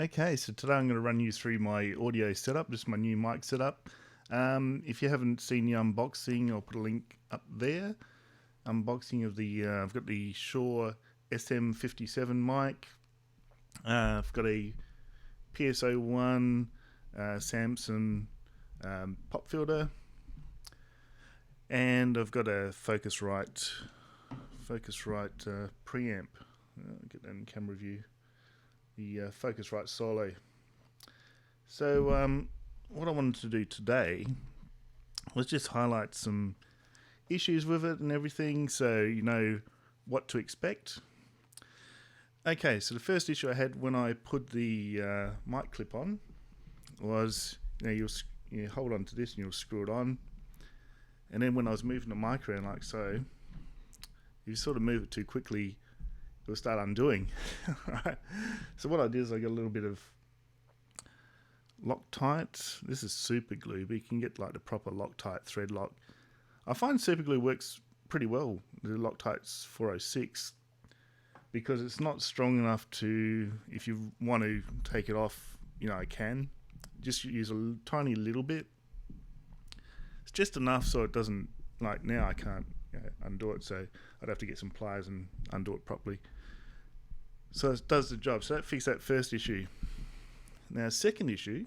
Okay, so today I'm going to run you through my audio setup, just my new mic setup. If you haven't seen the unboxing, I'll put a link up there. Unboxing of the, I've got the Shure SM57 mic. I've got a PSA1 Samson pop filter, and I've got a Focusrite preamp. Get that in camera view. The Focusrite Solo. So what I wanted to do today was just highlight some issues with it and everything, so you know what to expect. Okay, so the first issue I had when I put the mic clip on was, you hold on to this and you'll screw it on, and then when I was moving the mic around like so, if you sort of move it too quickly, it'll start undoing. Right? So what I did is I got a little bit of Loctite. This is super glue, but you can get like the proper Loctite thread lock. I find super glue works pretty well, the Loctite's 406, because it's not strong enough to, if you want to take it off, I can. Just use a tiny little bit. It's just enough so it doesn't, like now I can't undo it, so I'd have to get some pliers and undo it properly. So it does the job. So that fixed that first issue. Now, second issue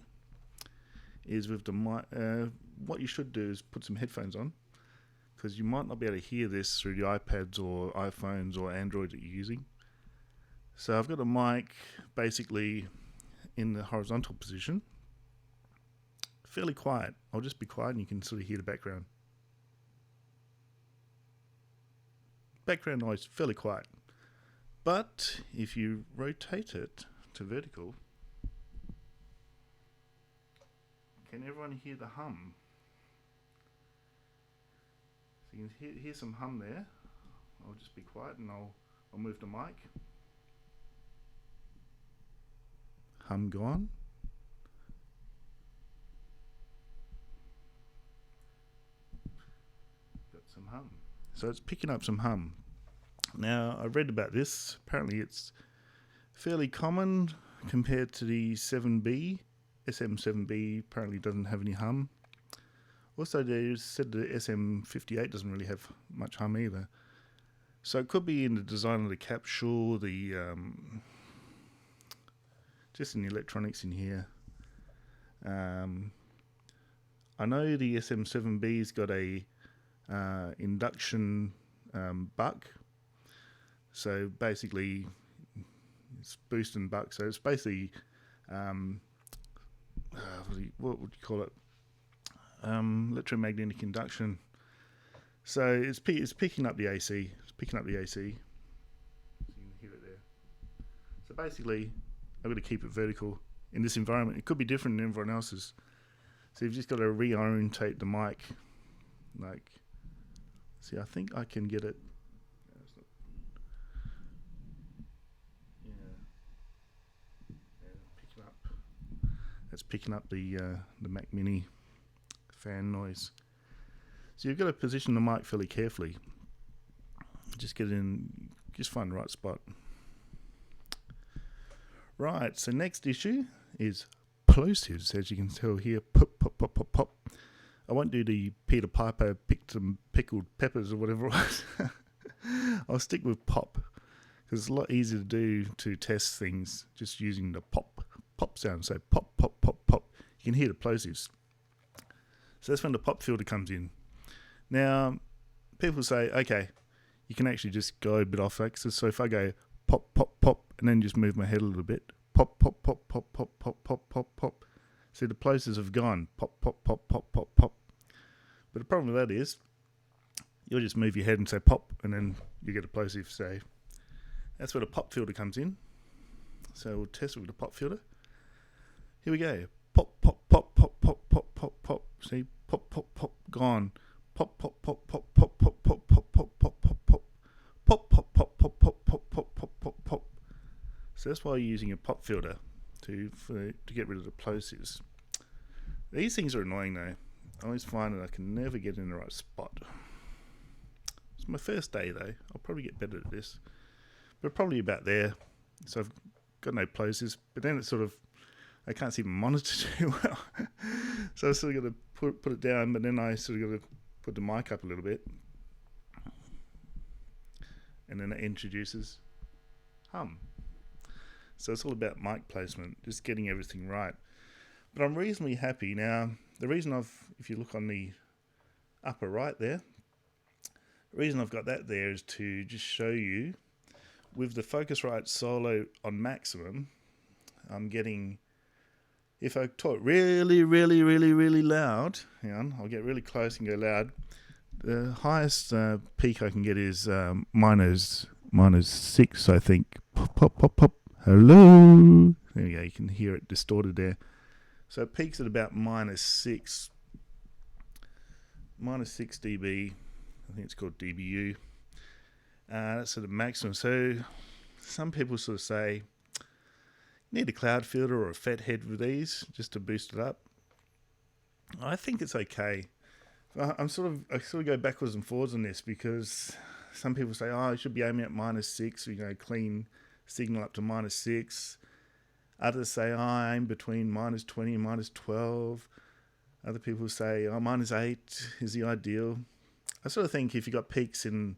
is with the mic. What you should do is put some headphones on, because you might not be able to hear this through the iPads or iPhones or Android that you're using. So I've got a mic basically in the horizontal position, fairly quiet. I'll just be quiet and you can sort of hear the background. Background noise, fairly quiet. But if you rotate it to vertical, can everyone hear the hum? So you can hear some hum there. I'll just be quiet and I'll move the mic. Hum gone. Got some hum. So it's picking up some hum. Now, I read about this. Apparently it's fairly common compared to the 7B. SM7B apparently doesn't have any hum. Also, they said the SM58 doesn't really have much hum either. So it could be in the design of the capsule, just in the electronics in here. I know the SM7B's got a induction buck. So basically, it's boost and buck. So it's basically, what would you call it? Electromagnetic induction. So it's picking up the AC. It's picking up the AC. So you can hear it there. So basically, I've got to keep it vertical in this environment. It could be different than everyone else's. So you've just got to reorientate the mic. Like, see, I think I can get it. It's picking up the Mac Mini fan noise. So you've got to position the mic fairly carefully. Just find the right spot. Right, so next issue is Plosives, as you can tell here. Pop, pop, pop, pop, pop. I won't do the Peter Piper picked some pickled peppers or whatever it was. I'll stick with pop, because it's a lot easier to do to test things just using the pop sound. So pop, pop, pop, pop. You can hear the plosives. So that's when the pop filter comes in. Now, people say, okay, you can actually just go a bit off axis. So if I go pop, pop, pop, and then just move my head a little bit, pop, pop, pop, pop, pop, pop, pop, pop, pop. See, the plosives have gone pop, pop, pop, pop, pop, pop. But the problem with that is, you'll just move your head and say pop, and then you get a plosive. So that's where the pop filter comes in. So we'll test it with the pop filter. Here we go. Pop, pop, pop, pop, pop, pop, pop, pop. See, pop, pop, pop, gone. Pop, pop, pop, pop, pop, pop, pop, pop, pop, pop, pop, pop. Pop, pop, pop, pop, pop, pop, pop, pop, pop, pop. So that's why you're using a pop filter to get rid of the plosives. These things are annoying though. I always find that I can never get in the right spot. It's my first day though. I'll probably get better at this. But probably about there. So I've got no plosives, but then it's sort of, I can't see the monitor too well. So I sort of got to put it down, but then I sort of got to put the mic up a little bit. And then it introduces hum. So it's all about mic placement, just getting everything right. But I'm reasonably happy. Now, the reason if you look on the upper right there, the reason I've got that there is to just show you, with the Focusrite Solo on maximum, I'm getting, if I talk really, really, really, really loud, hang on, I'll get really close and go loud. The highest peak I can get is minus 6, I think. Pop, pop, pop, pop. Hello. There we go. You can hear it distorted there. So it peaks at about minus 6 dB. I think it's called dBu. That's at the maximum. So some people sort of say, you need a cloud filter or a FET head with these just to boost it up. I think it's okay. I sort of go backwards and forwards on this, because some people say, oh, you should be aiming at minus 6, clean signal up to minus 6. Others say, oh, I aim between minus 20 and minus 12. Other people say, oh, minus 8 is the ideal. I sort of think if you got peaks in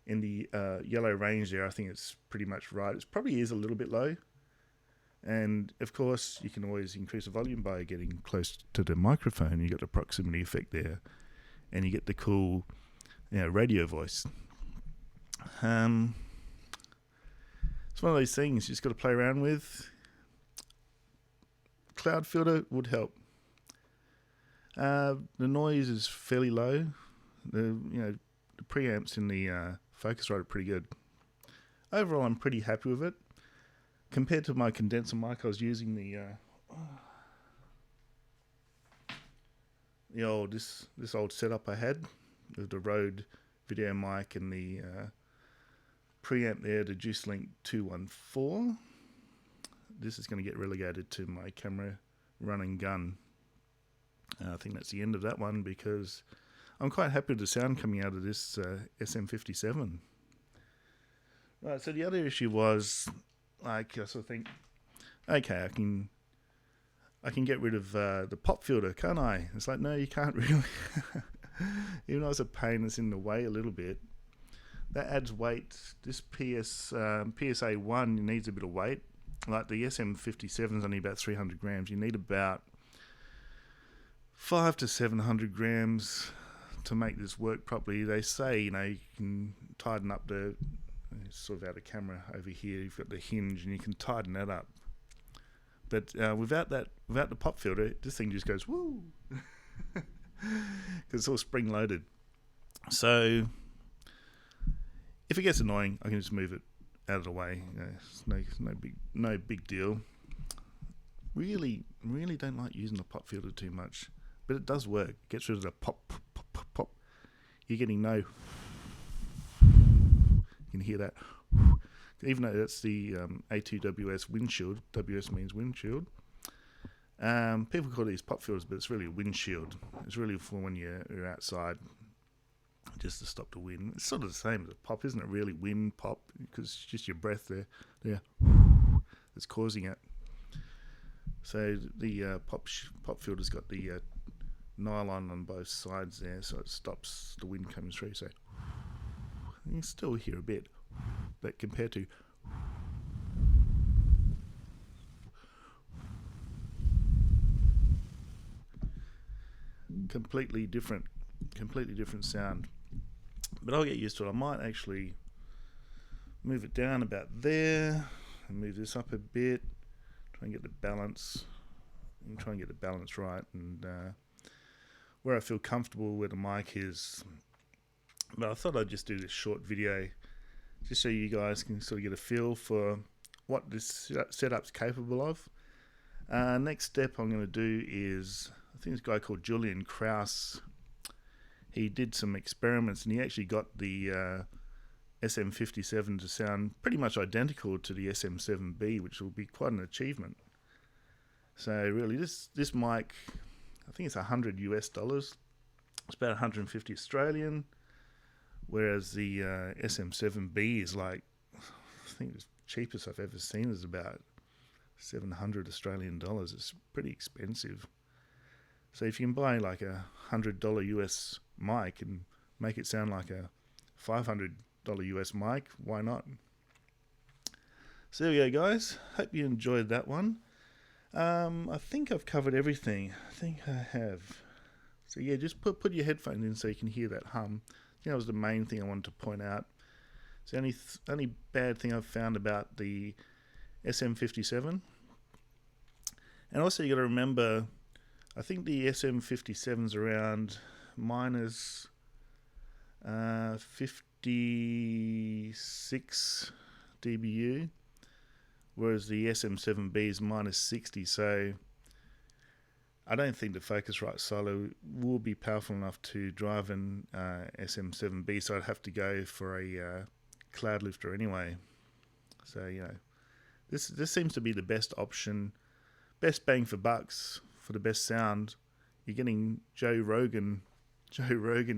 the yellow range there, I think it's pretty much right. It probably is a little bit low. And of course, you can always increase the volume by getting close to the microphone. You got the proximity effect there, and you get the cool, radio voice. It's one of those things you just got to play around with. Cloud filter would help. The noise is fairly low. The preamps in the Focusrite are pretty good. Overall, I'm pretty happy with it. Compared to my condenser mic, I was using this old setup I had with the Rode video mic and the preamp there, the Juice Link 214. This is going to get relegated to my camera run and gun. I think that's the end of that one, because I'm quite happy with the sound coming out of this SM57. Right, so the other issue was, I sort of think, okay, I can get rid of the pop filter, can't I? It's like, no, you can't really. Even though it's a pain, it's in the way a little bit. That adds weight. This PSA1 needs a bit of weight. Like the SM57 is only about 300 grams. You need about 500 to 700 grams to make this work properly. They say, you can tighten up the, sort of out of camera over here, you've got the hinge and you can tighten that up. But without the pop filter, this thing just goes woo, because it's all spring loaded. So if it gets annoying, I can just move it out of the way. It's no big deal. Really don't like using the pop filter too much, but it does work. It gets rid of the pop, pop, pop, pop. You're getting no. You can hear that. Even though that's the A2WS windshield. WS means windshield. People call these pop filters, but it's really a windshield. It's really for when you're outside, just to stop the wind. It's sort of the same as a pop, isn't it? Really, wind pop, because it's just your breath there that's causing it. So the pop filter's got the nylon on both sides there, so it stops the wind coming through. So you can still hear a bit, but compared to completely different sound. But I'll get used to it. I might actually move it down about there and move this up a bit, try and get the balance right, and where I feel comfortable where the mic is. But I thought I'd just do this short video just so you guys can sort of get a feel for what this setup's capable of. Next step I'm going to do is, I think this guy called Julian Krause, he did some experiments and he actually got the SM57 to sound pretty much identical to the SM7B, which will be quite an achievement. So really this mic, I think it's $100 US. It's about 150 Australian. Whereas the SM7B is like, I think the cheapest I've ever seen is about $700 Australian dollars. It's pretty expensive. So if you can buy like a $100 US mic and make it sound like a $500 US mic, why not? So there we go, guys. Hope you enjoyed that one. I think I've covered everything. I think I have. So yeah, just put your headphones in so you can hear that hum. I think that was the main thing I wanted to point out. It's the only bad thing I've found about the SM57. And also you got to remember, I think the SM57's around minus 56 dBu, whereas the SM7B is minus 60. So I don't think the Focusrite Solo will be powerful enough to drive an SM7B, so I'd have to go for a cloud lifter anyway. So, you know, this seems to be the best option, best bang for bucks for the best sound. You're getting Joe Rogan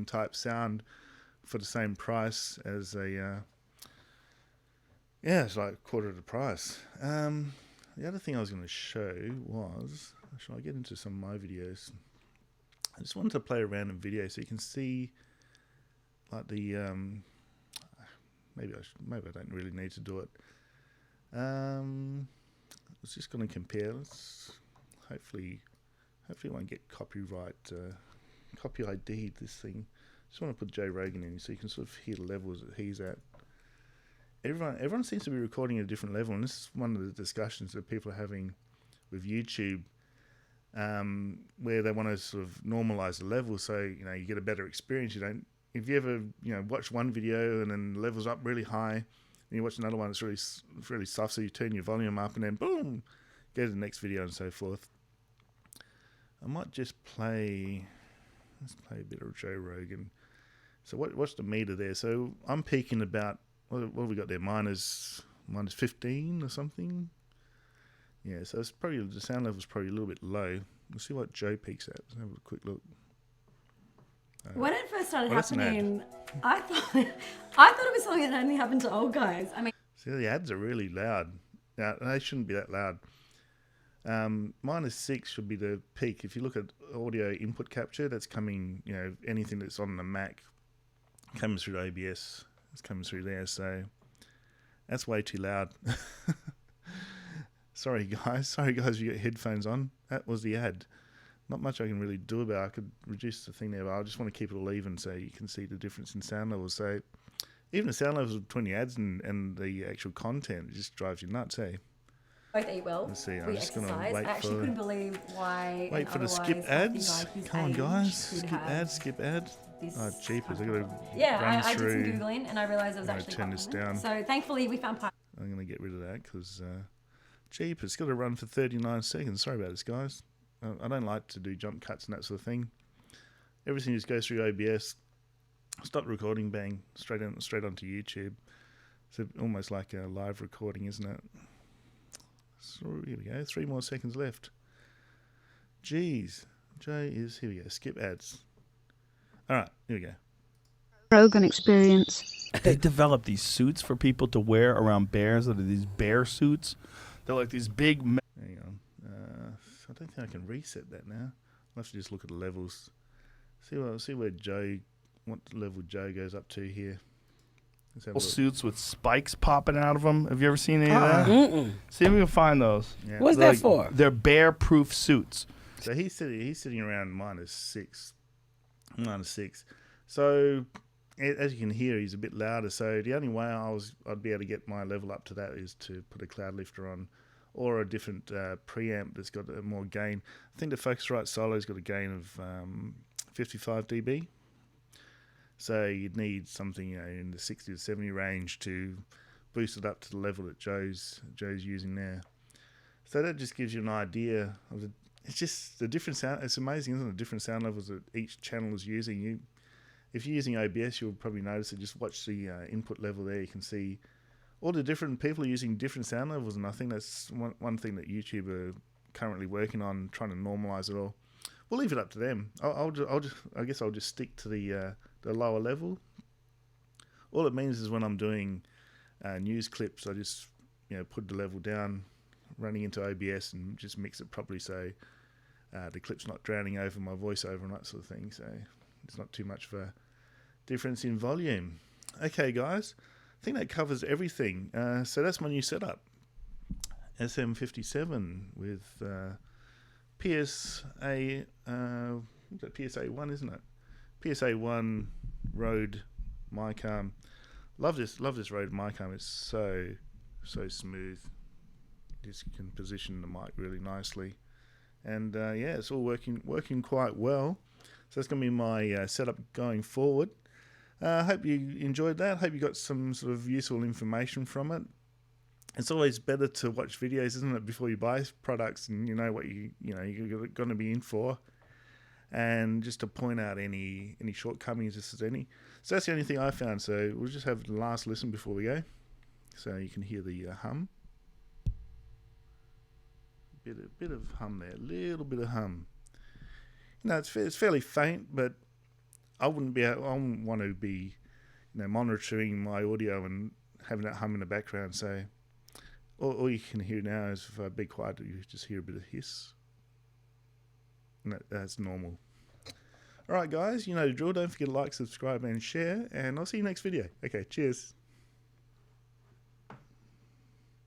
type sound for the same price as a it's like a quarter of the price. The other thing I was going to show was, shall I get into some of my videos? I just wanted to play a random video so you can see like the maybe I don't really need to do it. I was just going to compare. Hopefully it won't get copyright ID'd, this thing. Just want to put Joe Rogan in so you can sort of hear the levels that he's at. Everyone seems to be recording at a different level, and this is one of the discussions that people are having with YouTube, where they want to sort of normalize the level so you know you get a better experience. You don't, if you ever watch one video and then the level's up really high, and you watch another one that's really soft, so you turn your volume up and then boom, go to the next video and so forth. I might just let's play a bit of Joe Rogan. So what's the meter there? So I'm peaking about, what have we got there? Minus 15 or something. Yeah, so it's probably, the sound level's probably a little bit low. We'll see what Joe peaks at. Let's have a quick look. When it first started happening, I thought it was something that only happened to old guys. I mean, see, the ads are really loud. Now they shouldn't be that loud. -6 should be the peak. If you look at audio input capture, that's coming, anything that's on the Mac comes through OBS. It's coming through there, so that's way too loud. Sorry guys, if you got headphones on. That was the ad. Not much I can really do about it. I could reduce the thing there, but I just want to keep it all even so you can see the difference in sound levels. So even the sound levels between the ads and the actual content, it just drives you nuts, eh? Both eat well. Let's see, I'm we just going exercise. to wait I actually for... couldn't believe why. Wait for the skip ads. Come on, guys. Skip ads. Oh, jeepers. I've got to I did some Googling and I realised it was actually turn this down. So thankfully we found... I'm going to get rid of that because, jeepers, it's got to run for 39 seconds. Sorry about this, guys. I don't like to do jump cuts and that sort of thing. Everything just goes through OBS. Stop recording, bang, straight onto YouTube. It's almost like a live recording, isn't it? So here we go, 3 more seconds left. Jeez, Jay is, here we go, skip ads. Alright, here we go. Rogan experience. They develop these suits for people to wear around bears that are these bear suits. They're like these big... Hang on. I don't think I can reset that now. I'll have to just look at the levels. See where Joe, what level Joe goes up to here. Suits with spikes popping out of them. Have you ever seen any of that? See if we can find those. Yeah. What's that for? They're bear-proof suits. So he's sitting around -6. So as you can hear, he's a bit louder. So the only way I'd be able to get my level up to that is to put a cloud lifter on, or a different preamp that's got a more gain. I think the Focusrite Solo's got a gain of 55 dB. So you'd need something in the 60 to 70 range to boost it up to the level that Joe's using there. So that just gives you an idea of it's just the different sound. It's amazing, isn't it? The different sound levels that each channel is using. If you're using OBS, you'll probably notice it. Just watch the input level there. You can see all the different people are using different sound levels, and I think that's one thing that YouTube are currently working on, trying to normalize it all. We'll leave it up to them. I guess I'll just stick to the lower level. All it means is when I'm doing news clips, I just put the level down running into OBS and just mix it properly so the clip's not drowning over my voiceover and that sort of thing. So it's not too much of a difference in volume. Okay, guys, I think that covers everything. So that's my new setup. SM57 with PSA1, isn't it? PSA1 Rode Mic Arm. Love this Rode Mic Arm. It's so smooth. Just can position the mic really nicely, and yeah, it's all working quite well. So that's going to be my setup going forward. I hope you enjoyed that. Hope you got some sort of useful information from it. It's always better to watch videos, isn't it, before you buy products, and you know what you're going to be in for, and just to point out any shortcomings if there's any. So that's the only thing I found. So we'll just have the last listen before we go, so you can hear the hum. Bit of hum there, a little bit of hum. It's fairly faint, but I wouldn't want to be, monitoring my audio and having that hum in the background. So all you can hear now is, if I be quiet, you just hear a bit of hiss. And that's normal. Alright guys, you know the drill. Don't forget to like, subscribe and share, and I'll see you next video. Okay, cheers.